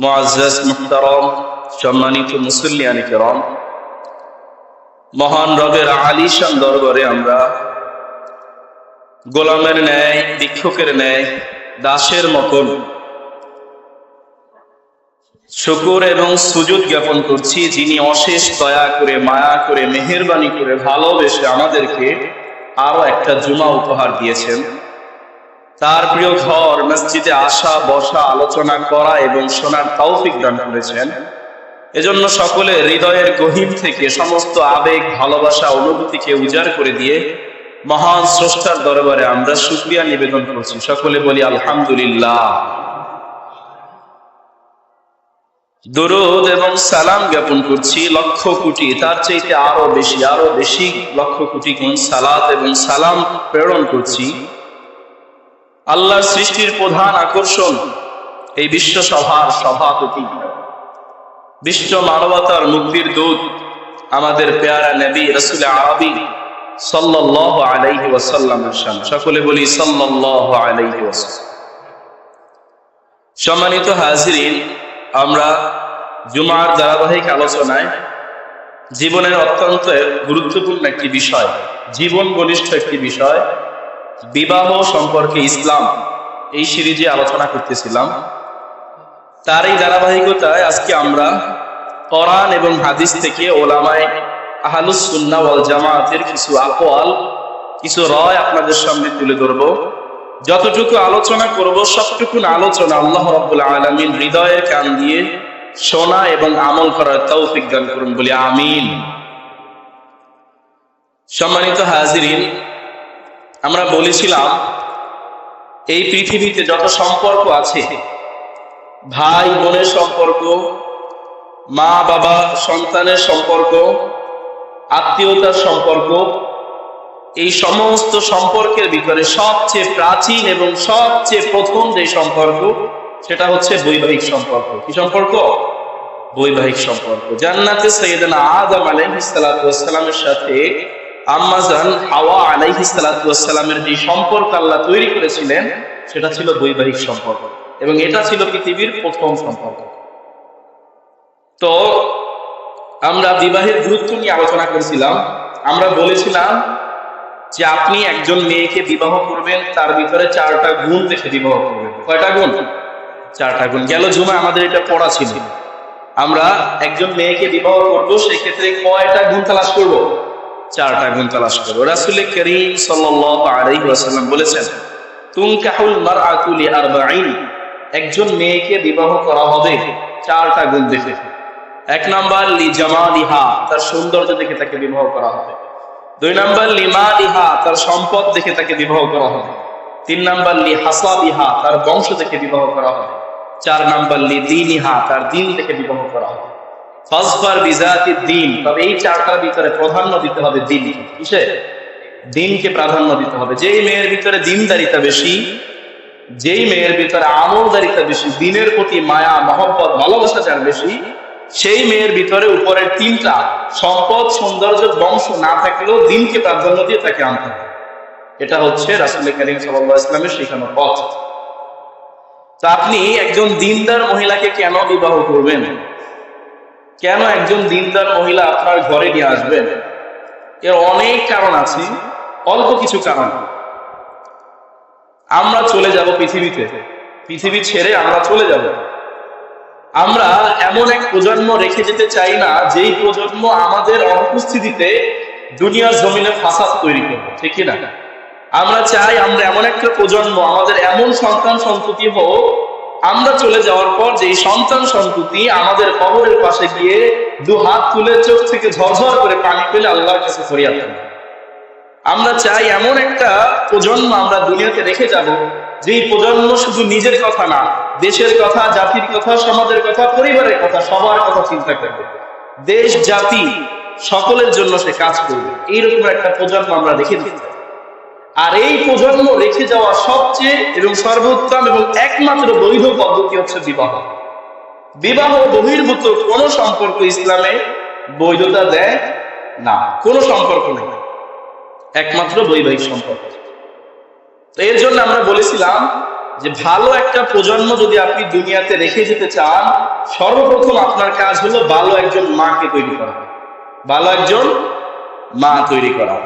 মুআজ্জাজ মুহতারাম সম্মানিত মুসল্লিয়ান কিরাম, মহান রবের আলিশান দরবারে আমরা গোলামের ন্যায়, ভিক্ষুকের ন্যায়, দাসের মতন শুকর এবং সুজুদ জ্ঞাপন করছি, যিনি অশেষ দয়া করে, মায়া করে, মেহেরবানি করে, ভালোবেসে আমাদেরকে আরো একটা জুমা উপহার দিয়েছেন। তার প্রিয় ঘর মসজিদে আসা, বসা, আলোচনা করা এবং শোনার তৌফিক দান করেছেন। এজন্য সকলে হৃদয়ের গহীর থেকে সমস্ত আবেগ, ভালোবাসা, অনুভূতিকে উজাড় করে দিয়ে মহান স্রষ্টার দরবারে আমরা শুকরিয়া নিবেদন করছি। সকলে বলি আলহামদুলিল্লাহ। দরুদ এবং সালাম জ্ঞাপন করছি লক্ষ কোটি, তার চাইতে আরো বেশি লক্ষ কোটি গুণ সালাত এবং সালাম প্রেরণ করছি আল্লাহর সৃষ্টির প্রধান আকর্ষণ, এই বিশ্ব সভার সভাপতি, বিশ্ব মানবতার মুক্তির দূত, আমাদের পেয়ারা নবী রাসূল আরবি সাল্লাল্লাহু আলাইহি ওয়াসাল্লামের শান। সকলে বলি সাল্লাল্লাহু আলাইহি ওয়াসাল্লাম। সম্মানিত হাজিরিন, আমরা জুমার ধারাবাহিক আলোচনায় জীবনের অত্যন্ত গুরুত্বপূর্ণ একটি বিষয়, জীবন ঘনিষ্ঠ একটি বিষয়, বিবাহ সম্পর্কে ইসলাম, এই সিরিজে আলোচনা করতেছিলাম। তার এই ধারাবাহিকতায় আজকে আমরা কোরআন এবং হাদিস থেকে ওলামায়ে আহলুস সুন্নাহ ওয়াল জামাতের কিছু আকওয়াল, কিছু রায় আপনাদের সামনে তুলে ধরব। যতটুকু আলোচনা করব সবটুকু আলোচনা আল্লাহ রাব্বুল আলামিন হৃদয়ের কান দিয়ে শোনা এবং আমল করার তৌফিক দান করুন, বলি আমিন। সম্মানিত হাজিরিন, আমরা বলেছিলাম এই পৃথিবীতে যত সম্পর্ক আছে, ভাই বোনের সম্পর্ক, মা বাবা সন্তানের সম্পর্ক, আত্মীয়তার সম্পর্ক, এই সমস্ত সম্পর্কের ভিতরে সবচেয়ে প্রাচীন এবং সবচেয়ে প্রথম যে সম্পর্ক, সেটা হচ্ছে বৈবাহিক সম্পর্ক। কি সম্পর্ক? বৈবাহিক সম্পর্ক। জান্নাতে সাইয়েদনা আদম আলাইহিস সালাতু ওয়াস সালামের সাথে আম্মা জান হাওয়া আলাইহিস সালাতু ওয়াস সালামের যে সম্পর্ক আল্লাহ তৈরি করেছিলেন, সেটা ছিল বৈবাহিক সম্পর্ক, এবং এটা ছিল পৃথিবীর প্রথম সম্পর্ক। তো আমরা বিবাহের গুরুত্ব নিয়ে আলোচনা করেছিলাম। আমরা বলেছিলাম যে আপনি একজন মেয়েকে বিবাহ করবেন, তার ভিতরে 4টা গুণ দেখে বিবাহ করবেন। কয়টা গুণ? 4টা গুণ। গেল জুমা আমাদের এটা পড়া ছিল। আমরা একজন মেয়েকে বিবাহ করব, সেই ক্ষেত্রে কয়টা গুণ তালাশ করব? 4টা গুণ তালাশ করব। রাসূল করিম সাল্লাল্লাহু আলাইহি ওয়াসাল্লাম বলেছেন, তুনকাহুল মারআতু লিআরবাঈন, একজন মেয়েকে বিবাহ করা হবে 4টা গুণ দেখে। 1 নাম্বার লিজামালিহা, তার সৌন্দর্য দেখে তাকে বিবাহ করা হবে। 2 নাম্বার লিমালিহা, তার সম্পদ দেখে তাকে বিবাহ করা হবে। 3 নাম্বার লিহাসাবিহা, তার বংশ দেখে বিবাহ করা হবে। 4 নাম্বার লিদীনিহা, তার দিন দেখে বিবাহ করা হবে। ফাজফার বিজাতিদ দ্বীন, তবে এই 4টার ভিতরে প্রাধান্য দিতে হবে দ্বীন। কিসে? দ্বীনকে প্রাধান্য দিতে হবে। যেই মেয়ের ভিতরে দ্বীনদারিতা বেশি, যেই মেয়ের ভিতরে আমলদারিতা বেশি, দ্বীনের প্রতি মায়া, মহব্বত, ভালোবাসা যার বেশি, সেই মেয়ের ভিতরে উপরের 3টা সম্পদ, সৌন্দর্য, বংশ না থাকলেও দ্বীনকে প্রাধান্য দিয়ে তাকে আনতে হবে। এটা হচ্ছে রাসূল করিম সাল্লাল্লাহু আলাইহি ওয়াসাল্লামের শেখানো পথ। তো আপনি একজন দ্বীনদার মহিলাকে কেন বিবাহ করবেন? কেন একজন দ্বীনদার মহিলা আপনার ঘরে নিয়ে আসবেন? এর অনেক কারণ আছে, অল্প কিছু কারণ। আমরা চলে যাব পৃথিবী ছেড়ে আমরা চলে যাব। আমরা এমন এক প্রজন্ম রেখে যেতে চাই না, যেই প্রজন্ম আমাদের অনুপস্থিতিতে দুনিয়ার জমিনে ফাসাদ তৈরি করবে, ঠিক কি না? আমরা চাই আমরা এমন একটা প্রজন্ম, আমাদের এমন সন্তান সন্ততি হোক, আমরা চলে যাওয়ার পর যে সন্তান সন্ততি আমাদের কবরের পাশে গিয়ে 2 হাত তুলে চোখ থেকে ঝরঝর করে পানি পেলে আল্লাহর কাছে ফরিয়াদ করবে। আমরা চাই এমন একটা প্রজন্ম আমরা দুনিয়াতে রেখে যাব, যেই প্রজন্ম শুধু নিজের কথা না, দেশের কথা, জাতির কথা, সমাজের কথা, পরিবারের কথা, সবার কথা চিন্তা করবে, দেশ জাতি সকলের জন্য সে কাজ করবে। এইরকম একটা প্রজন্ম আমরা রেখে দিতে চাই। আর এই প্রজন্ম রেখে যাওয়া সবচেয়ে এবং সর্বোত্তম এবং একমাত্র বৈধ পদ্ধতি হচ্ছে বিবাহ। বিবাহ বহির্ভূত কোন সম্পর্ক ইসলামে বৈধতা দেয় না, কোনো সম্পর্ক নেই, একমাত্র বৈবাহিক সম্পর্ক। তো এর জন্য আমরা বলেছিলাম যে ভালো একটা প্রজন্ম যদি আপনি দুনিয়াতে রেখে যেতে চান, সর্বপ্রথম আপনার কাজ হলো ভালো একজন মাকে তৈরি করা, ভালো একজন মা তৈরি করা।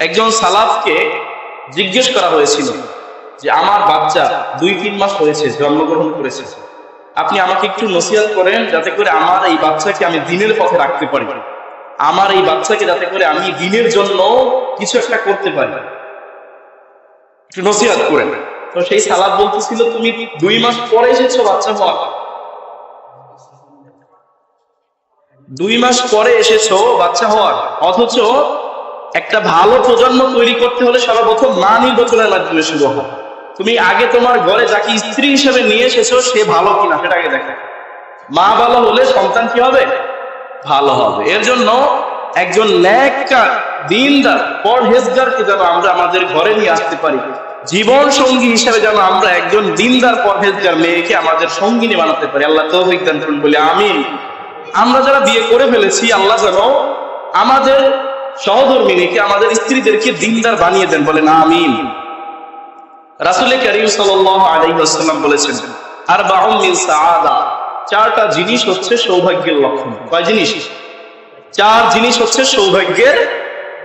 একজন সালাফকে জিজ্ঞেস করা হয়েছিল যে আমার বাচ্চা 2-3 মাস হয়েছে, জন্মগ্রহণ করেছে, আপনি আমাকে একটু নসিহত করেন যাতে করে আমার এই বাচ্চাকে আমি দ্বীনের পথে রাখতে পারি, আমার এই বাচ্চাকে যাতে করে আমি দ্বীনের জন্য কিছু একটা করতে পারি, একটু নসিহত করেন। তো সেই সালাফ বলতেছিল, তুমি 2 মাস পরে এসেছো বাচ্চা হওয়ার, 2 মাস পরে এসেছো বাচ্চা হওয়ার, অথচ একটা ভালো প্রজন্ম তৈরি করতে হলে সর্বপ্রথম মা নির্বাচনের মাধ্যমে শুরু হয়। তুমি আগে তোমার ঘরে যাকে স্ত্রী হিসেবে নিয়ে এসেছো সে ভালো কিনা সেটা আগে দেখো। মা ভালো হলে সন্তান কি হবে? ভালো হবে। এর জন্য একজন নেককার, দ্বীনদার, পরহেজগারকে যেন আমরা আমাদের ঘরে নিয়ে আসতে পারি, জীবন সঙ্গী হিসেবে যেন আমরা একজন দ্বীনদার পরহেজগার মেয়েকে আমাদের সঙ্গিনী বানাতে পারি। আল্লাহ তৌফিক দান করুন বলে আমিন। আমরা যারা বিয়ে করে ফেলেছি, আল্লাহ যেন আমাদের সহধর্মিনীকে, আমাদের স্ত্রীদেরকে দ্বীনদার বানিয়ে দেন, বলেন আমিন। রাসূল কারীম সাল্লাল্লাহু আলাইহি ওয়াসাল্লাম বলেছেন, আরবাউন মিন সাআদা, 4টা জিনিস হচ্ছে সৌভাগ্যের লক্ষণ। কয় জিনিস? 4 জিনিস হচ্ছে সৌভাগ্যের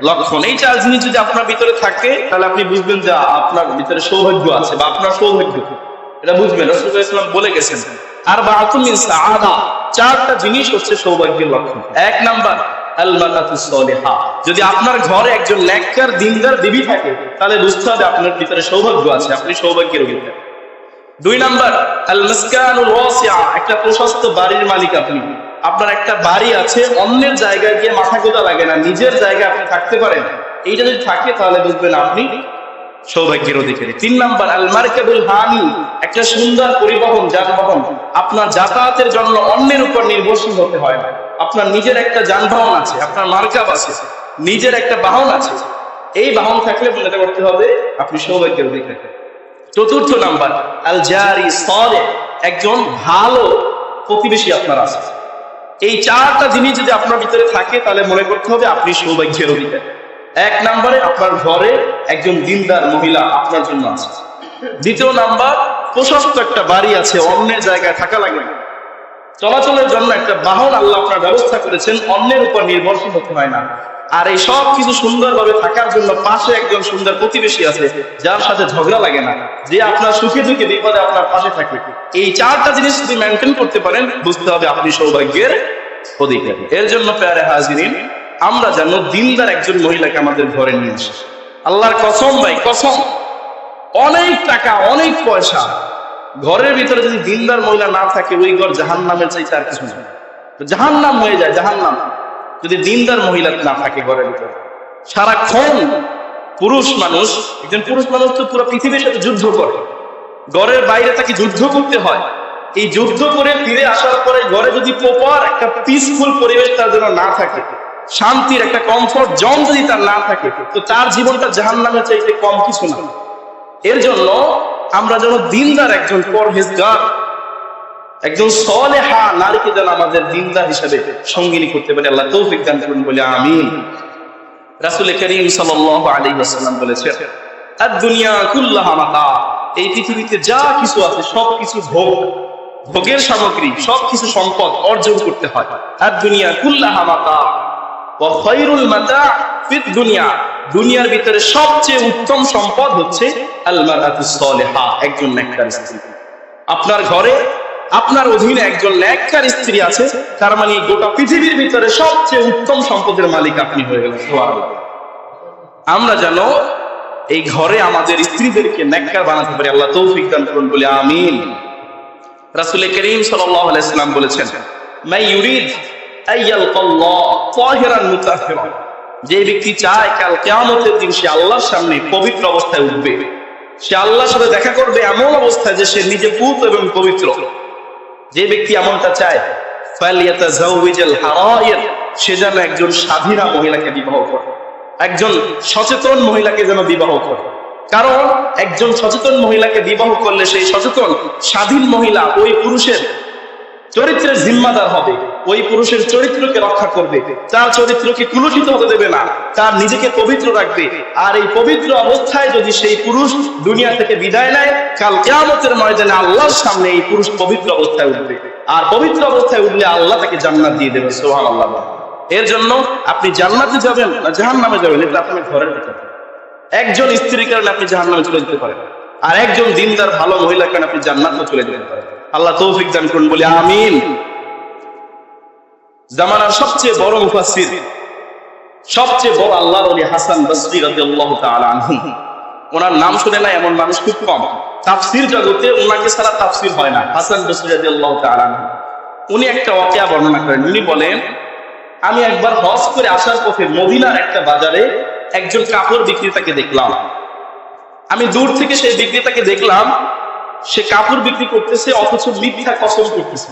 লক্ষণ। এই 4 জিনিস যদি আপনার ভিতরে থাকে তাহলে আপনি বুঝবেন যে আপনার ভিতরে সৌভাগ্য আছে বা আপনার সৌভাগ্য, এটা বুঝবেন। রাসূল সাল্লাল্লাহু আলাইহি ওয়াসাল্লাম বলে গেছেন, আরবাউন মিন সাআদা, 4টা জিনিস হচ্ছে সৌভাগ্যের লক্ষণ। 1 নাম্বার আল মারাতুস সালিহা, যদি আপনার ঘরে একজন নেককার দ্বীনদার বিবি থাকে তাহলে বুঝতে হবে আপনার ভিতরে সৌভাগ্য আছে, আপনি সৌভাগ্যের অধিকারী। 2 নাম্বার আল মাসকানুল ওয়াসিআ, একটা প্রশস্ত বাড়ির মালিক আপনি, আপনার একটা বাড়ি আছে, অন্যের জায়গায় গিয়ে মাথা গোঁজা লাগে না, নিজের জায়গায় আপনি থাকতে পারেন, এইটা যদি থাকে তাহলে বুঝবেন আপনি সৌভাগ্যের অধিকারী। 3 নাম্বার আল মারকাবুল হানি, একটা সুন্দর পরিবহন, যানবাহন, আপনার যাতায়াতের জন্য অন্যের উপর নির্ভরশীল হতে হয় না, আপনার নিজের একটা যানবাহন আছে, আপনার মার্কাব আছে, নিজের একটা বাহন আছে। এই বাহন থাকলে মনে করতে হবে আপনি সৌভাগ্যের অধিকারী। 4 নাম্বার আল জারি সালেহ, একজন ভালো প্রতিবেশী আপনার আছে। এই 4টা জিনিস যদি আপনার ভিতরে থাকে তাহলে মনে করতে হবে আপনি সৌভাগ্যের অধিকারী। 1 নম্বরে আপনার ঘরে একজন দ্বীনদার মহিলা আপনার জন্য আছে। 2 নাম্বার, প্রশস্ত একটা বাড়ি আছে, অন্যের জায়গায় থাকা লাগে না, চলাচলের জন্য একটা বাহন আল্লাহ আপনার ব্যবস্থা করেছেন, অন্যের উপর নির্ভরশীল হতে হয় না। আর এই সব কিছু সুন্দরভাবে থাকার জন্য পাশে একজন সুন্দর প্রতিবেশী আছে, যার সাথে ঝগড়া লাগে না, যে আপনার সুখে দুঃখে বিপদে আপনার পাশে থাকবে। এই 4টা জিনিস যদি মেনটেন করতে পারেন বুঝতে হবে আপনি সৌভাগ্যের অধিকারী। এর জন্য প্যারে হাজিরিন, আমরা যেন দ্বীনদার একজন মহিলাকে আমাদের ঘরে নিয়ে আসি। আল্লাহর কসম ভাই কসম, অনেক টাকা অনেক পয়সা, ঘরের ভিতরে যদি দ্বীনদার মহিলা না থাকে ওই ঘর জাহান্নামের চাইতে আর কিছু না, জাহান্নাম হয়ে যায়, জাহান্নাম। যদি দ্বীনদার মহিলা না থাকে ঘরের ভিতরে, সারাক্ষণ পুরুষ মানুষ, একজন পুরুষ মানুষ তো পুরো পৃথিবীর সাথে যুদ্ধ করে, ঘরের বাইরে তাকে যুদ্ধ করতে হয়। এই যুদ্ধ করে ফিরে আসার পরে ঘরে যদি প্রপার একটা পিসফুল পরিবেশ তার জন্য না থাকে, শান্তির একটা কমফোর্ট জোন যদি তার না থাকে, তো তার জীবনটা জাহান্নামের চাইতে কম কিছু না। এর জন্য আমরা যেন দ্বীনদার একজন পরহেজগার, একজন সালেহা নারীকে যেন আমাদের দ্বীনদার হিসেবে সঙ্গিনী করতে পারে। আল্লাহ তৌফিক দান করুন বলে আমিন। রাসূল কারীম সাল্লাল্লাহু আলাইহি ওয়াসাল্লাম বলেছেন, আদ-দুনিয়া কুল্লাহা মাতা, এই পৃথিবীতে যা কিছু আছে সবকিছু ভোগ, ভোগের সামগ্রী, সবকিছু সম্পদ অর্জন করতে হয়। আদ-দুনিয়া কুল্লাহা মাতা ওয়া খায়রুল মাতা ফিদ দুনিয়া, দুনিয়ার ভিতরে সবচেয়ে উত্তম সম্পদ হচ্ছে আল মারাতুস সালিহা, একজন নেককার স্ত্রী। আপনার ঘরে আপনার অধীনে একজন নেককার স্ত্রী আছে, তার মানে গোটা পৃথিবীর ভিতরে সবচেয়ে উত্তম সম্পদের মালিক আপনি হয়ে গেলেন। সুবহানাল্লাহ। আমরা যেন এই ঘরে আমাদের স্ত্রীদেরকে নেককার বানাতে পারি। আল্লাহ তৌফিক দান করুন বলে আমিন। রাসূল কারীম সাল্লাল্লাহু আলাইহি ওয়াসাল্লাম বলেছেন, মান ইউরিদ আইয়ালকাল্লাহ তাহিরান মুতাহহিরান, যে ব্যক্তি চায় কাল কিয়ামতের দিন সে আল্লাহর সামনে পবিত্র অবস্থায় উঠবে, সে আল্লাহর সাথে দেখা করবে এমন অবস্থায় যে সে নিজে পুত এবং পবিত্র, যে ব্যক্তি এমনটা চায়, ফালিয়াতাজাওয়াজাল হারায়ের, সে যেন একজন স্বাধীনা মহিলাকে বিবাহ করে, একজন সচেতন মহিলাকে যেন বিবাহ করে। কারণ একজন সচেতন মহিলাকে বিবাহ করলে সেই সচেতন স্বাধীন মহিলা ওই পুরুষের চরিত্রের জিম্মাদার হবে, ওই পুরুষের চরিত্রকে রক্ষা করবে, তার চরিত্রকে কুলুষিত হতে দেবে না, তার নিজেকে পবিত্র রাখবে। আর এই পবিত্র অবস্থায় যদি সেই পুরুষ দুনিয়া থেকে বিদায় নেয়, কাল কিয়ামতের ময়দানে আল্লাহর সামনে এই পুরুষ পবিত্র অবস্থায় উঠবে। আর পবিত্র অবস্থায় উঠলে আল্লাহ তাকে জান্নাত দিয়ে দেবে। সুবহানাল্লাহ। এর জন্য আপনি জান্নাতে যাবেন না জাহান্নামে যাবেন, এটা আপনার ঘরের ব্যাপার। একজন স্ত্রীর কারণে আপনি জাহান্নামে চলে যেতে পারেন, আর একজন দিনদার ভালো মহিলার কারণে আপনি জান্নাতে চলে যেতে পারেন। আল্লাহ তৌফিক দান করুন, বলি আমিন। জামানার সবচেয়ে বড় মুফাসসির, সবচেয়ে বড় আল্লাহর ওলি হাসান বসরি রাদিয়াল্লাহু তাআলা আনহু, ওনার নাম শুনে না এমন মানুষ খুব কম। তাফসীর জগতে ওনাকে ছাড়া তাফসীর হয় না। হাসান বসরি রাদিয়াল্লাহু তাআলা আনহু উনি একটা ওয়াকিয়া বর্ণনা করেন। উনি বলেন, আমি একবার হজ করে আসার পথে মদিনার একটা বাজারে একজন কাপড় বিক্রেতাকে দেখলাম। আমি দূর থেকে সেই বিক্রেতাকে দেখলাম, সে কাপড় বিক্রি করতেছে অথচ মিথ্যা কসম করতেছে,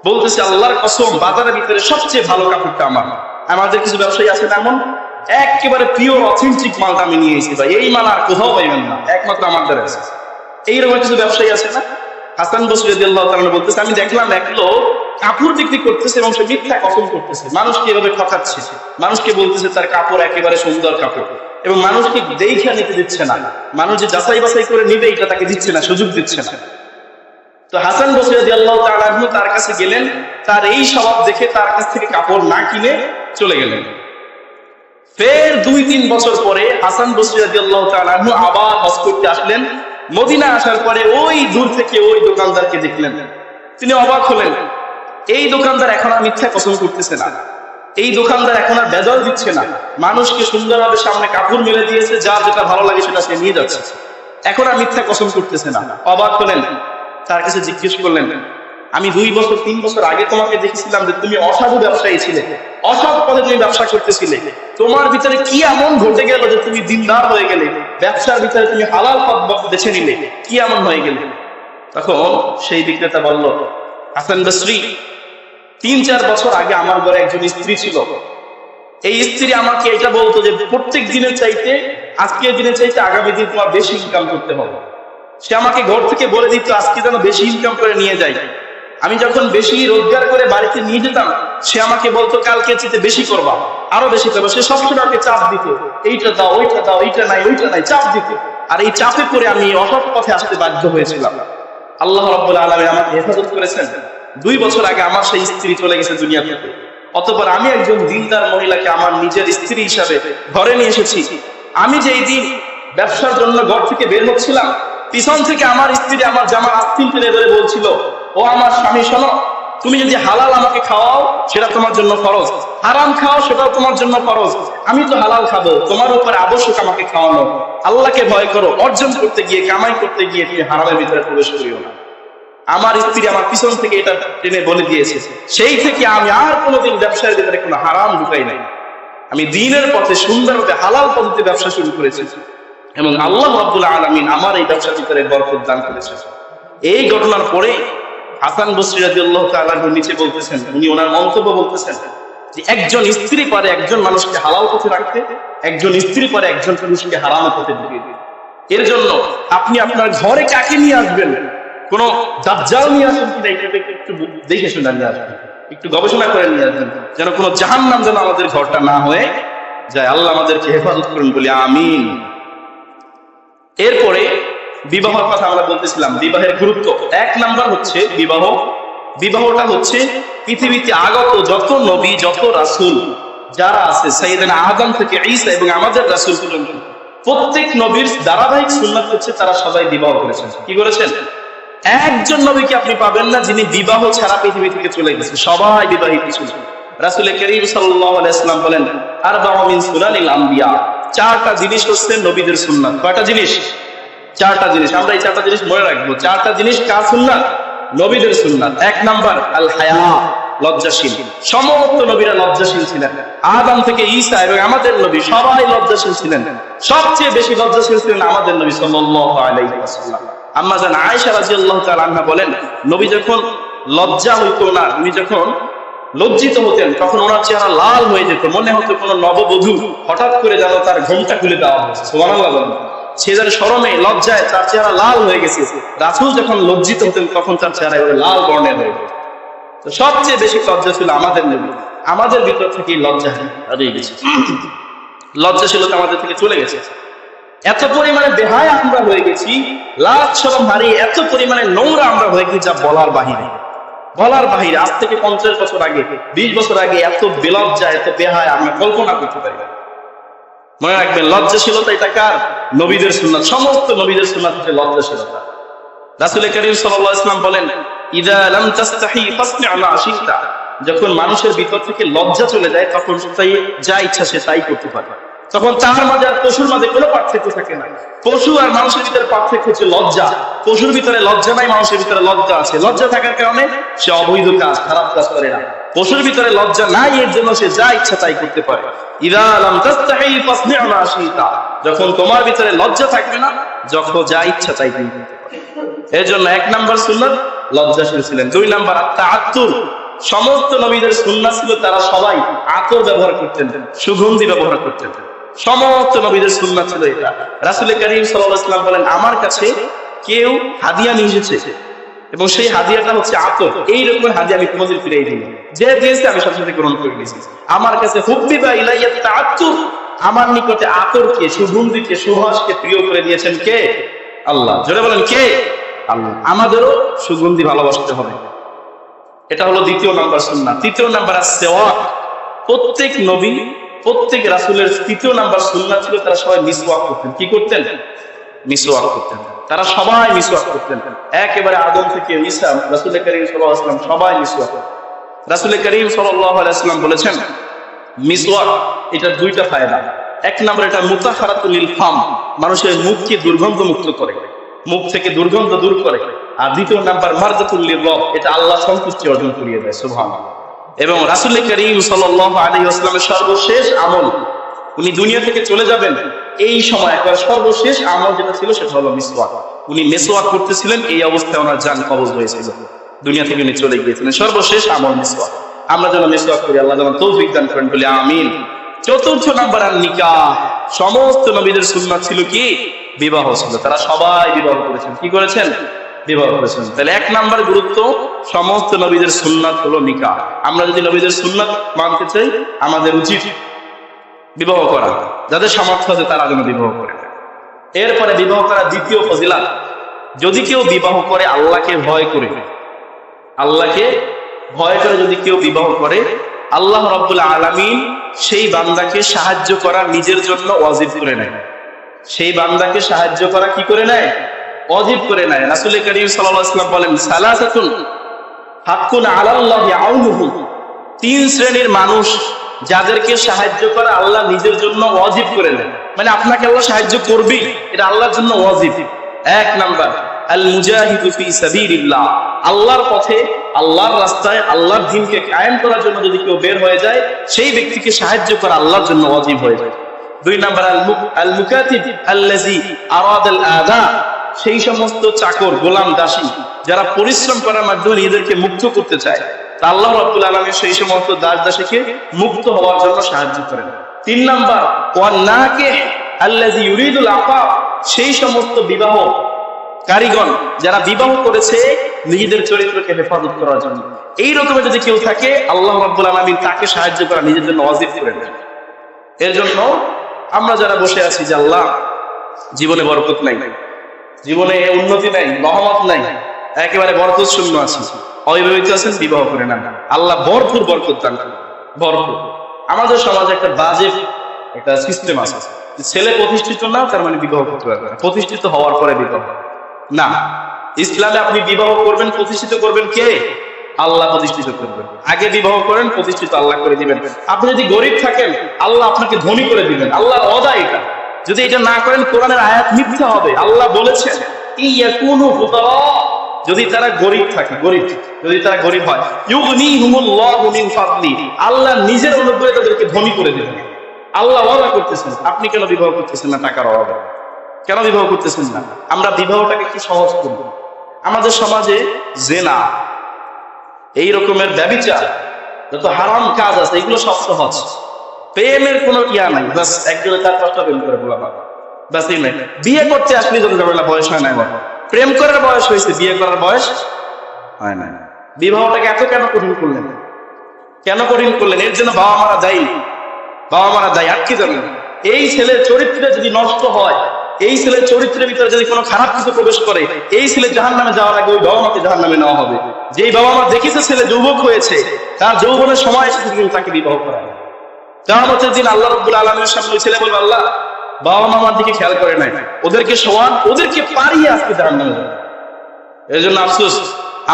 বলতেছে আল্লাহর কসম বাজারের ভিতরে সবচেয়ে ভালো কাপড়টা আমার। আমাদের কিছু ব্যবসায়ী আছে না এমন, একেবারে পিওর অথেন্টিক মালটা আমি নিয়ে এসেছি ভাই, এই মাল আর কোথাও পাইবেন না, একমাত্র আমার দ্বারা আছে। এইরকম কিছু ব্যবসায়ী আছে না? হাসান বসরি রাদিয়াল্লাহু তাআলা বলতেছে, আমি দেখলাম এক লোক কাপড় বিক্রি করতেছে এবং সে মিথ্যা কসম করতেছে, মানুষকে এভাবে ঠকাচ্ছে, মানুষকে বলতেছে তার কাপড় একেবারে সুন্দর কাপড়, এবং মানুষকে দেখে নিতে দিচ্ছে না, মানুষ যে যাচাই বাছাই করে নিবে এটা তাকে দিচ্ছে না, সুযোগ দিচ্ছে না। তো হাসান বসরি রাদিয়াল্লাহু তাআলা আনহু তার কাছে গেলেন, তার এই স্বভাব দেখে তার কাছ থেকে কাপড় না কিনে চলে গেলেন। ফের 2-3 বছর পরে হাসান বসরি রাদিয়াল্লাহু তাআলা আনহু আবার হজ করতে আসলেন। মদিনা আসার পরে ওই দূর থেকে ওই দোকানদারকে দেখলেন, তিনি অবাক হলেন, এই দোকানদার এখন আর মিথ্যা কসম করতেছে না, এই দোকানদার এখন আর বেজাল দিচ্ছে না, মানুষকে সুন্দরভাবে সামনে কাপড় মেলে দিয়েছে, যার যেটা ভালো লাগে সেটা সে নিয়ে যাচ্ছে, এখন আর মিথ্যা কসম করতেছে না। অবাক হলেন, তার কাছে জিজ্ঞেস করলেন, আমি 2-3 বছর আগে তোমাকে দেখেছিলাম যে তুমি অসাধু ব্যবসায়ী ছিলে, অসৎ পথে তুমি ব্যবসা করতেছিলে, তোমার ভিতরে কি এমন ঘটে গেল যে তুমি দিনদার হয়ে গেলে, ব্যবসার ভিতরে তুমি হালাল পথ বেছে নিলে, কি এমন হয়ে গেলে? তখন সেই বিক্রেতা বলল, হাসান বসরি, 3-4 বছর আগে আমার ঘরে একজন স্ত্রী ছিল, এই স্ত্রী আমাকে এটা বলতো যে প্রত্যেক দিনের চাইতে আজকের দিনের চাইতে আগামী দিন তোমার বেশি ইনকাম করতে হবে। সে আমাকে ঘর থেকে বলে দিত আজকে যেন বেশি ইনকাম করে নিয়ে যাই। আমি যখন বেশি রোজগার করে বাড়িতে নিয়ে যেতাম, সে আমাকে বলতো কালকে চেয়ে বেশি করবা, আরো বেশি করবা। সে সবসময় আমাকে চাপ দিত, এইটা দাও, ওইটা দাও, এইটা নাই, ওইটা নাই, চাপ দিত। আর এই চাপে পড়ে আমি অসৎ পথে আসতে বাধ্য হয়েছিলাম। আল্লাহ রাব্বুল আলামিন আমাকে হেফাজত করেছেন। 2 বছর আগে আমার সেই স্ত্রী চলে গেছে দুনিয়া থেকে, অতঃপর আমি একজন দিনদার মহিলাকে আমার নিজের স্ত্রী হিসাবে ঘরে নিয়ে এসেছি। আমি যেই দিন ব্যবসার জন্য ঘর থেকে বের হচ্ছিলাম, পিছন থেকে আমার স্ত্রী আমার জামার আস্তিন টেনে ধরে বলছিল, ও আমার স্বামী শোনো, তুমি যদি হালাল আমাকে খাওয়াও সেটা তোমার জন্য ফরজ, হারাম খাও সেটাও তোমার জন্য ফরজ। আমি তো হালাল খাবো, তোমার উপরে আবশ্যক আমাকে খাওয়ানো। আল্লাহকে ভয় করো, অর্জন করতে গিয়ে, কামাই করতে গিয়ে তুমি হারামের ভিতরে প্রবেশ করিও না। আমার স্ত্রী আমার পিছন থেকে এটা টেনে বলে দিয়েছে। সেই থেকে আমি আর কোনোদিন ব্যবসার ভিতরে কোনো হারাম ঢুকাই নাই। আমি দ্বীনের পথে সুন্দরভাবে হালাল পদ্ধতিতে ব্যবসা শুরু করেছি, এবং আল্লাহ রাব্বুল আলামিন আমার এই ব্যবসার ভিতরে বরকত দান করেছেন। এই ঘটনার পরে হাসান বসরি রাদিয়াল্লাহু তাআলা নিচে বলতেছেন, উনি ওনার মন্তব্য বলতেছেন যে একজন স্ত্রী পারে একজন মানুষকে হালাল পথে রাখতে, একজন স্ত্রী পারে একজন পুরুষকে হারাম পথে ঢুকিয়ে দিতে। এর জন্য আপনি আপনার ঘরে কাকে নিয়ে আসবেন, কোন দাজ্জাল নিয়ে আসবেন কিনা এটা একটু দেখে শুনে নিয়ে আসবেন, একটু গবেষণা করে নিয়ে আসবেন, যেন কোনো জাহান্নাম যেন আমাদের ঘরটা না হয়ে যায়। আল্লাহ আমাদেরকে হেফাজত করুন, বলি আমিন। এরপরে বিবাহের কথা আমরা বলতেছিলাম, বিবাহের গুরুত্ব। 1 নাম্বার হচ্ছে বিবাহ। বিবাহটা হচ্ছে পৃথিবীতে আগত যত নবী, যত রাসূল যারা আছে, সাইয়েদনা আদম থেকে ঈসা এবং আমাদের রাসূল পর্যন্ত প্রত্যেক নবীর ধারাবাহিক সুন্নাত হচ্ছে তারা সবাই বিবাহ করেছেন। কি করেছেন? একজন নবীকে আপনি পাবেন না যিনি বিবাহ ছাড়া পৃথিবী থেকে চলে গেছে, সবাই বিবাহিত ছিলেন। রাসূল করিম সাল্লাল্লাহু আলাইহি ওয়াসাল্লাম বলেন, আরবাউ মিন সুনানিল আম্বিয়া, 4টা জিনিস হচ্ছে নবীদের সুন্নাত। কয়টা জিনিস? 4টা জিনিস। আমরা এই 4টা জিনিস মনে রাখবো। 4টা জিনিস কার সুন্নাত? নবীদের সুন্নাত। 1 নাম্বার আল হায়া, লজ্জাশীল। সমস্ত নবীরা লজ্জাশীল ছিলেন, আদম থেকে ঈসা এবং আমাদের নবী সবাই লজ্জাশীল ছিলেন। সবচেয়ে বেশি লজ্জাশীল ছিলেন আমাদের নবী সাল্লাল্লাহু আলাইহি ওয়াসাল্লাম। আম্মা জান আয়েশা রাদিয়াল্লাহু তাআলা আনহা বলেন, নবী যখন লজ্জা হইতো না, উনি যখন লজ্জিত হতেন তখন ওনার চেহারা লাল হয়ে যেত, মনে হতো কোন নববধূ হঠাৎ করে যেন তার ঘোমটা খুলে দেওয়া হয়েছে। সুবহানাল্লাহ বলেন। সে যেন শরমে লজ্জায় তার চেহারা লাল হয়ে গেছে। রাসূল যখন লজ্জিত হতেন তখন তার চেহারা লাল বর্ণের হয়ে যেত। তো সবচেয়ে বেশি লজ্জা ছিল আমাদের নবী। আমাদের ভিতর থেকে লজ্জা হারিয়ে গেছে, লজ্জাশীলতা আমাদের থেকে চলে গেছে। এত পরিমাণে বেহায়া আমরা হয়ে গেছি, লাজ শরম হারিয়ে এত পরিমাণে নোংরা আমরা হয়ে গেছি যা বলার বাহিরে, বলার বাহিরে। আজ থেকে 50 বছর আগে, 20 বছর আগে এত বেলজ্জা, এত বেহায়া আমরা কল্পনা করতে পারি না। মনে রাখবেন, লজ্জাশীলতা এটা কার? নবীদের সুন্নাত। সমস্ত নবীদের সুন্নাত হচ্ছে লজ্জাশীলতা। রাসূল করিম সাল্লাল্লাহু আলাইহি ওয়াসাল্লাম বলেন, ইযা লাম তাস্তাহি ফাসনা মা শিতা। যখন মানুষের ভিতর থেকে লজ্জা চলে যায়, তখন সে যা ইচ্ছা সে তাই করতে পারে। তখন তার মাঝে আর পশুর মাঝে কোনো পার্থক্য থাকে না। পশু আর মানুষের ভিতরে পার্থক্য হচ্ছে লজ্জা। পশুর ভিতরে লজ্জা নাই, মানুষের ভিতরে লজ্জা আছে। লজ্জা থাকার কারণে সে অবৈধ কাজ, খারাপ কাজ করে না। পশুর ভিতরে লজ্জা নাই, এর জন্য সে যা ইচ্ছা তাই করতে পারে। ইযা লাম তাস্তাহি ফাসনা মা শিতা। যখন তোমার ভিতরে লজ্জা থাকবে না, যখন যা ইচ্ছা তাই করতে পারে। এর জন্য 1 নাম্বার সুন্নাত লজ্জাশীল ছিলেন। 2 নাম্বার আত-তাআত্তুর। সমস্ত নবীদের সুন্নাত ছিল তারা সবাই আতর ব্যবহার করতেন, সুগন্ধি ব্যবহার করতেন। সমস্ত নবীদের সুন্নাত ছিল এটা। রাসূল করিম সাল্লাল্লাহু আলাইহি ওয়াসাল্লাম বলেন, আমার কাছে কেউ হাদিয়া নিয়ে এসেছে এবং সেই হাদিয়াটা হচ্ছে আতর, এই রকমের হাদিয়া আমি কোনোদিন ফিরাই দিই না। যে দিয়েছে আমি সাথে সাথে গ্রহণ করে নিয়েছি। আমার কাছে হুব্বিবা ইলাইয়া তাআত্তুর, আমার নিকটে আতরকে, সুগন্ধিকে, সুবাসকে প্রিয় করে দিয়েছেন কে? আল্লাহ। জোরে বলেন কে? আল্লাহ। আমাদেরও সুগন্ধি ভালোবাসতে হবে। এটা হলো 2 নাম্বার সুন্নাত। 3 নাম্বার সিওয়াক। প্রত্যেক নবী, প্রত্যেক রাসূলের 3 নাম্বার সুন্নাত ছিল তারা সবাই মিসওয়াক করতেন। কি করতেন? মিসওয়াক করতেন। তারা সবাই মিসওয়াক করতেন। একেবারে আদম থেকে ঈসা, রাসূল করিম সাল্লাল্লাহু আলাইহি ওয়াসাল্লাম সবাই মিসওয়াক করতেন। রাসূল করিম সাল্লাল্লাহু আলাইহি ওয়াসাল্লাম বলেছেন, মিসওয়াক এটা 2টা ফায়দা। 1 নাম্বার, এটা মুতাহহারাতুল লিল ফাম, মানুষের মুখকে দুর্গন্ধ মুক্ত করে, মুখ থেকে দুর্গন্ধ দূর করে। আর 2 নাম্বার মারদাতুল লির-রব, এটা আল্লাহ সন্তুষ্টি অর্জন করিয়ে দেয়। সুবহানাল্লাহ। এবং রাসূল করিম সাল্লাল্লাহু আলাইহি ওয়াসাল্লামের সর্বশেষ আমল, উনি দুনিয়া থেকে চলে যাবেন এই সময় একবার সর্বশেষ আমল যেটা ছিল সেটা হলো মিসওয়াক। উনি মিসওয়াক করতেছিলেন, এই অবস্থায় ওনার জান কবজ হয়েছিল, দুনিয়া থেকে উনি চলে গিয়েছিলেন। সর্বশেষ আমল মিসওয়াক। আমরা যেন মিসওয়াক করি, আল্লাহ যেন তৌফিক দান করেন, বলি আমিন। 4 নাম্বার আর নিকাহ। সমস্ত নবীদের সুন্নাত ছিল কি? বিবাহ ছিল। তারা সবাই বিবাহ করেছেন। কি করেছেন? বিবাহ করেছেন। তাহলে 1 নাম্বার গুরুত্ব, সমস্ত নবীদের সুন্নাত হলো নিকাহ। আমরা যদি নবীদের সুন্নাত মানতে চাই, আমাদের উচিত বিবাহ করা। যাদের সামর্থ্য আছে তারা যেন বিবাহ করে। এরপরে বিবাহ করা 2য় ফজিলত, যদি কেউ বিবাহ করে আল্লাহকে ভয় করে, আল্লাহকে ভয় করে যদি কেউ বিবাহ করে, আল্লাহ রাব্বুল আলামিন সেই বান্দাকে সাহায্য করা নিজের জন্য ওয়াজিব করে নেয়। সেই বান্দাকে সাহায্য করা কি করে নেয়? ওয়াজিব করে নেয়। রাসূল করিম সাল্লাল্লাহু আলাইহি ওয়াসাল্লাম বলেন, সালাসাতুন হাক্কুন আলাল্লাহি আউনুহুম। 3 শ্রেণীর মানুষ যাদেরকে সাহায্য করা আল্লাহ নিজের জন্য ওয়াজিব করে নেয়, মানে আপনাকে আল্লাহ সাহায্য করবেই, এটা আল্লাহর জন্য ওয়াজিব। 1 নাম্বার, আল মুজাহিদু ফি সাবিলিল্লাহ। আল্লাহর পথে, আল্লাহর রাস্তায়, আল্লাহর দ্বীনকে কায়েম করার জন্য যদি কেউ বের হয়ে যায়, সেই ব্যক্তিকে সাহায্য করা আল্লাহর জন্য ওয়াজিব হয়ে যায়। 2 নাম্বার, আল মুকাতিব আল্লাযী আরাদাল আযা। সেই সমস্ত চাকর, গোলাম, দাসী যারা পরিশ্রম করার মাধ্যমে নিজেদেরকে মুক্ত করতে চায়, তা আল্লাহ রাব্বুল আলামিন সেই সমস্ত দাস দাসীকে মুক্ত হওয়ার জন্য সাহায্য করেন। 3 নাম্বার, ওয়ান নাকিহ আল্লাযী ইউরিদুল আফাফ। সেই সমস্ত বিবাহ কারিগণ যারা বিবাহ করেছে নিজেদের চরিত্রকে হেফাজত করার জন্য, এই রকমের যদি কেউ থাকে, আল্লাহ রাব্বুল আলামিন তাকে সাহায্য করা নিজের জন্য ওয়াজিব করে দেন। এর জন্য আমরা যারা বসে আছি যে আল্লাহ জীবনে বরকত নাই, জীবনে উন্নতি নাই, রহমত নাই, একেবারে বরকত শূন্য আছে, অবিবাহিত আছেন, বিবাহ করে না, আল্লাহ ভরপুর বরকত দান করেন, ভরপুর। আমাদের সমাজে একটা বাজে একটা সিস্টেম আছে, ছেলে প্রতিষ্ঠিত না তার মানে বিবাহ করতে পারবে না, প্রতিষ্ঠিত হওয়ার পরে বিবাহ না। ইসলামে আপনি বিবাহ করবেন, প্রতিষ্ঠিত করবেন কে? আল্লাহ প্রতিষ্ঠিত করবেন। আগে বিবাহ করেন, প্রতিষ্ঠিত আল্লাহ করে দিবেন। আপনি যদি গরিব থাকেন, আল্লাহ আপনাকে ধনী করে দিবেন, আল্লাহর ওয়াদা এটা। যদি এটা না করেন, কোরআনের আয়াত মিথ্যা হবে। আল্লাহ বলেছেন, ইয়াকুনু ফুকারা, যদি তারা গরিব থাকে, গরিব যদি তারা গরিব হয়, ইউগনিহুমুল্লাহু মিন ফাদলি, আল্লাহ নিজের অনুগ্রহে তাদেরকে ধনী করে দিবেন। আল্লাহ ওয়াদা করতেছেন। আপনি কেন বিবাহ করতেছেন না? টাকার অভাবে কেন বিবাহ করতেছেন না? আমরা বিবাহটাকে কি সহজ করব? আমাদের সমাজে জেনা, এই রকমের ব্যভিচার, যত হারাম কাজ আছে, এগুলো সব সহজ। প্রেমের কোনো ইয়া নাই, বাস একজনে তার 5টা প্রেম করে বলা হয়, বাস এই নাই। বিয়ে করতে আসলে যত ঝামেলা, বয়স হয় নাই, বয়স প্রেম করার বয়স হয়েছে, বিয়ে করার বয়স হয় না। বিবাহটাকে এত কেন কঠিন করলেন? কেন কঠিন করলেন? এর জন্য বাবা মারা দায়ী, বাবা মারা দায়ী। আটকে যাবেন। এই ছেলের চরিত্রে যদি নষ্ট হয়, এই ছেলের চরিত্রের ভিতরে যদি কোনো খারাপ কিছু প্রবেশ করে, এই ছেলে জাহান্নামে যাওয়ার আগে ওই বাবা মাকে জাহান্নামে নেওয়া হবে। যেই বাবা মা দেখেছে ছেলে যুবক হয়েছে, তার যৌবনের সময় এসেছে কিন্তু তাকে বিবাহ করা হয়। কিয়ামতের দিন আল্লাহ রাব্বুল আলামিনের সামনে ওই ছেলে বলবে, আল্লাহ, বাবা মা আমার দিকে খেয়াল করে নাই, ওদেরকে সমান, ওদেরকে পারিয়ে আজকে জাহান্নামে যাবে। এর জন্য আফসোস,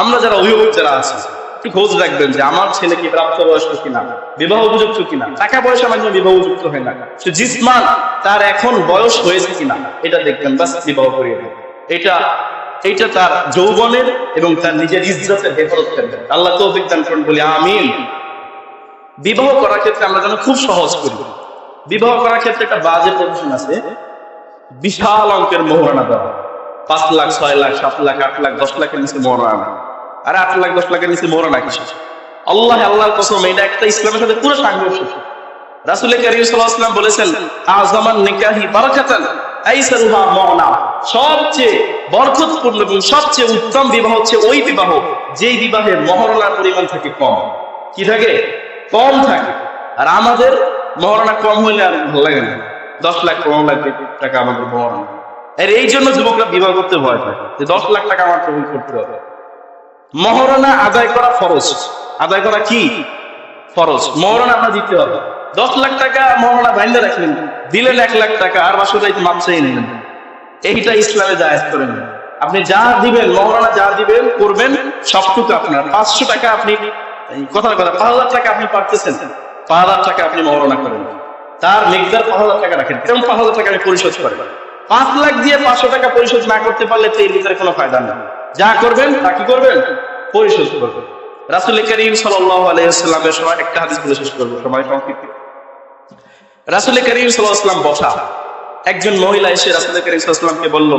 আমরা যারা অভিভাবক যারা আছি, একটু খোঁজ রাখবেন যে আমার ছেলে কি প্রাপ্তবয়স্ক কিনা, বিবাহ উপযুক্ত কিনা। টাকা পয়সা মাধ্যমে বিবাহ উপযুক্ত হয় না, সে জিসমান তার এখন বয়স হয়েছে কিনা এটা দেখবেন, বাস বিবাহ করিয়ে দেবেন। এটা তার যৌবনের এবং তার নিজের ইজ্জতের হেফাজত করবেন। আল্লাহ তৌফিক দান করুন, বলি আমিন। বিবাহ করার ক্ষেত্রে আমরা যেন খুব সহজ করি। বিবাহ করার ক্ষেত্রে একটা বাজেট প্রভিশন আছে, বিশাল অঙ্কের মোহরানা দেওয়া, 5 লাখ, 6 লাখ, 7 লাখ, 8 লাখ, 10 লাখের নিচে মোহরানা। আরে 8 লাখ 10 লাখের নিচে মোহরানা কিসে? আল্লাহর কসম, এটা একটা ইসলামের সাথে পুরো সাংঘর্ষিক। রাসূল কারীম সাল্লাল্লাহু আলাইহি ওয়াসাল্লাম বলেছেন, আযমান নিকাহি বারাকাতান আইসারুহা মুনা। সবচেয়ে বরকতপূর্ণ এবং সবচেয়ে উত্তম বিবাহ হচ্ছে ওই বিবাহ যেই বিবাহের মোহরানার পরিমাণ থাকে কম। কি থাকে? কম থাকে। আর আমাদের মোহরানা কম হইলে আর ভালো লাগে না, 10 লাখ 15 লাখ টাকা আমাদের মোহরানা। আর এই জন্য যুবকরা বিবাহ করতে ভয় পায় যে 10 লাখ টাকা আমার কবুল করতে হবে। মোহরানা আদায় করা ফরজ। আদায় করা কি? ফরজ। মোহরানা আমরা দিতে হবে। 10 লাখ টাকা মোহরানা বাইন্ধে রাখলেন, দিলেন 1 লাখ টাকা, আর বাসুরাই মাপ চেয়ে নিলেন। এইটা ইসলামে জায়েজ করেন। আপনি যা দিবেন, মোহরানা যা দিবেন করবেন সবটুকু আপনার। 500 টাকা আপনি, কথার কথা, 5,000 টাকা আপনি পারতেছেন, 5,000 টাকা আপনি মোহরানা করেন, তার মিকদার 5,000 টাকা রাখেন, এবং 5,000 টাকা আপনি পরিশোধ করেন। 5 লাখ দিয়ে 500 টাকা পরিশোধ না করতে পারলে তো এর ভিতরে কোনো ফায়দা নেই। যা করবেন তা কি করবেন? পরিশোধ করবেন। রাসূল কারীম সাল্লাল্লাহু আলাইহি ওয়াসাল্লামের সময় একটা হাদিস বলে শেষ করব, সময় সংক্ষিপ্ত। রাসূল কারীম সাল্লাল্লাহু আলাইহি ওয়াসাল্লাম বসা, একজন মহিলা এসে রাসূল কারীম সাল্লাল্লাহু আলাইহি ওয়াসাল্লামকে বলল,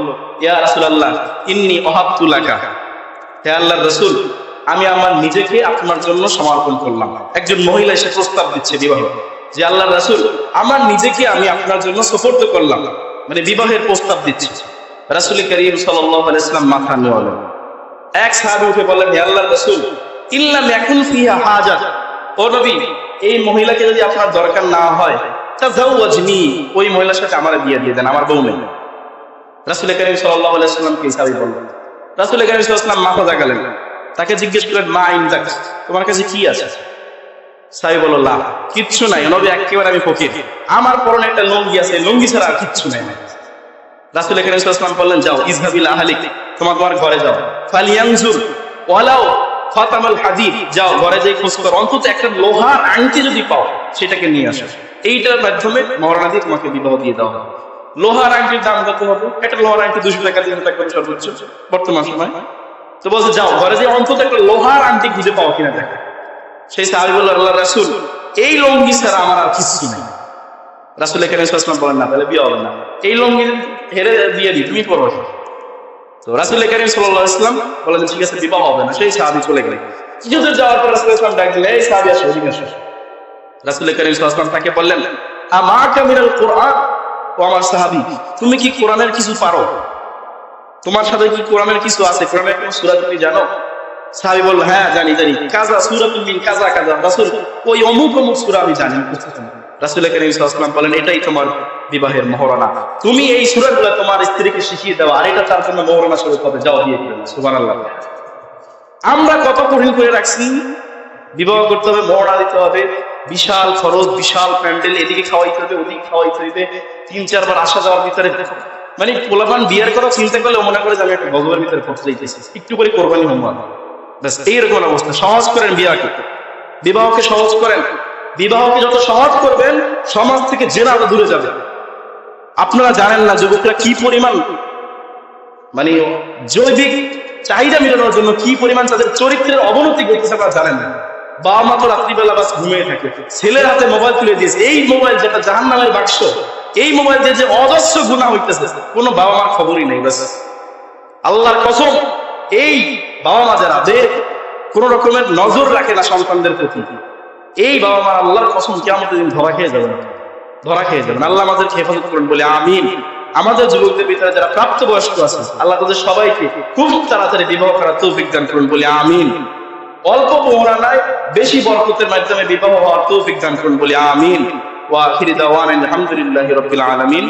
ইয়া রাসূলুল্লাহ ইন্নী ওয়াহাবতু লাকা। হে আল্লাহর রাসূল, আমি আমার নিজেকে আপনার জন্য সমর্পণ করলাম। একজন মহিলা এসে প্রস্তাব দিচ্ছে বিবাহ, যে আল্লাহর রাসূল, আমার নিজেকে আমি আপনার জন্য সুপর্দ করলাম, মানে বিবাহের প্রস্তাব দিচ্ছে। রাসূল কারীম সাল্লাল্লাহু আলাইহি ওয়াসাল্লাম মাথা নোয়ালেন। এক সাহাবী উঠে বললেন, হে আল্লাহর রাসূল, ইল্লাম ইয়াকুন ফিহা হাজাত। ও নবী, এই মহিলাকে যদি আপনার দরকার না হয়, তাযাওয়াজনি, ওই মহিলার সাথে আমার বিয়ে দিয়ে দেন, আমার বউ নেই। রাসূল কারীম সাল্লাল্লাহু আলাইহি ওয়াসাল্লামকে এই সাহাবী বললেন। রাসূল কারীম সাল্লাল্লাহু আলাইহি ওয়াসাল্লাম মাথা জাগালেন, তাকে জিজ্ঞেস করলেন, মা ইনদাক, তোমার কাছে কি আছে? সাহাবী বলল, লা, কিচ্ছু নাই নবী, একেবারে আমি ফকির, আমার পরনে একটা লুঙ্গি আছে, লুঙ্গি ছাড়া আর কিচ্ছু নাই। রাসূল কারীম সাল্লাল্লাহু আলাইহি ওয়াসাল্লাম বললেন, যাও ইযহাবিল আহলিক, তোমার ঘরে যাও, ফালিয়ানজুর ওয়ালাউ খাতামাল হাদিদ, যাও ঘরে যাই খোঁজ করো, অন্তত একটা লোহার আংটি যদি পাও সেটাকে নিয়ে আসো, এইটার মাধ্যমে মোহরানা দিয়ে তোমাকে বিবাহ দিয়ে দেওয়া হবে। লোহার আংটির দাম কত হবে? একটা লোহার আংটি 200 টাকা 300 টাকা করে সর্বোচ্চ বর্তমান সময়। তো বলছে, যাও ঘরে যাই অন্তত একটা লোহার আংটি খুঁজে পাও কিনা দেখো। সেই সাহাবী বলল, আল্লাহর রাসূল, এই লুঙ্গি ছাড়া আমার আর কিছু নাই। রাসূল কারীম সাল্লাল্লাহু আলাইহি ওয়াসাল্লাম বলেন, না, তাহলে বিয়ে হবে না, এই লুঙ্গি হেরে দিয়ে দিই, তুমি পরো। তো রাসূল কারীম সাল্লাল্লাহু আলাইহি ওয়াসাল্লাম বলেন, ঠিক আছে, বিবাহ হবে না। সেই সাহাবী চলে গেলেন। কিছুদূর যাওয়ার পর রাসূল সাল্লাল্লাহু আলাইহি ওয়াসাল্লাম ডাক দিলেন, এই সাহাবী আসো, এদিকে আসো। রাসূল কারীম সাল্লাল্লাহু আলাইহি ওয়াসাল্লাম তাকে বললেন, আমাকা মিনাল কুরআন, ও আমার সাহাবী, তুমি কি কোরআনের কিছু পারো? তোমার সাথে কি কোরআনের কিছু আছে? কোরআনের কোন সূরা তুমি জানো? সাহাবী বলল, হ্যাঁ জানি। কাযা সূরাতুল মিন কাযা কাযা, রাসূল ওই অমুক সূরা আমি জানি। রাসূল কারীম সাল্লাল্লাহু আলাইহি ওয়াসাল্লাম বলেন, এটাই তোমার বিবাহের মোহরানা, তুমি এই সূরাগুলো তোমার স্ত্রীকে শিখিয়ে দাও, আর এটা তার জন্য মোহরানা স্বরূপ হবে, যাও বিয়ে করে নাও। সুবহানাল্লাহ। আমরা কত কঠিন করে রাখছি, বিবাহ করতে হবে, মোহরানা দিতে হবে, বিশাল খরচ, বিশাল প্যান্ডেল, এদিকে খাওয়াইতে হবে, ওদিকে খাওয়াইতে হবে, 3-4 বার আসা যাওয়ার ভিতরে, মানে পোলাপান বিয়ের কথা চিন্তা করলে মনে করে যে আমি একটা গজবের ভিতরে পড়তে যাইতেছি, একটু করে কোরবানি হোমওয়ার্ক, ব্যাস এইরকম অবস্থা। সহজ করেন বিবাহকে সহজ করেন। বিবাহকে যত সহজ করবেন, সমাজ থেকে জেনা দূরে যাবে। আপনারা জানেন না যুবকরা কি পরিমাণ, মানে জৈবিক চাহিদা মেটানোর জন্য কি পরিমাণ তাদের চরিত্রের অবনতি ঘটতেছে, আপনারা জানেন না। বাবা মা তো রাত্রিবেলা বাস ঘুমিয়ে থাকে, ছেলের হাতে মোবাইল তুলে দিয়েছে। এই মোবাইল যেটা জাহান্নামের বাক্স, এই মোবাইল দিয়ে যে অজস্র গুনাহ হইতেছে, কোনো বাবা মার খবরই নেই। বাস আল্লাহর কসম, এই বাবা মা যারা কোন রকমের নজর রাখে না সন্তানদের প্রতি, এই বাবা মা আল্লাহর কসম কিয়ামতের দিন ধরা খেয়ে যাবেন। আল্লাহ আমাদেরকে হেফাজত করুন বলে আমিন। আমাদের যুবকদের ভিতরে যারা প্রাপ্তবয়স্ক আছে, আল্লাহ তাদের সবাইকে খুব তাড়াতাড়ি বিবাহ করার তৌফিক দান করুন বলে আমিন। অল্প মোহরানায় বেশি বরকতের মাধ্যমে বিবাহ হওয়ার তৌফিক দান করুন বলি আমিন। ওয়া আখিরি দাওয়ানা আলহামদুলিল্লাহি রাব্বিল আলামিন।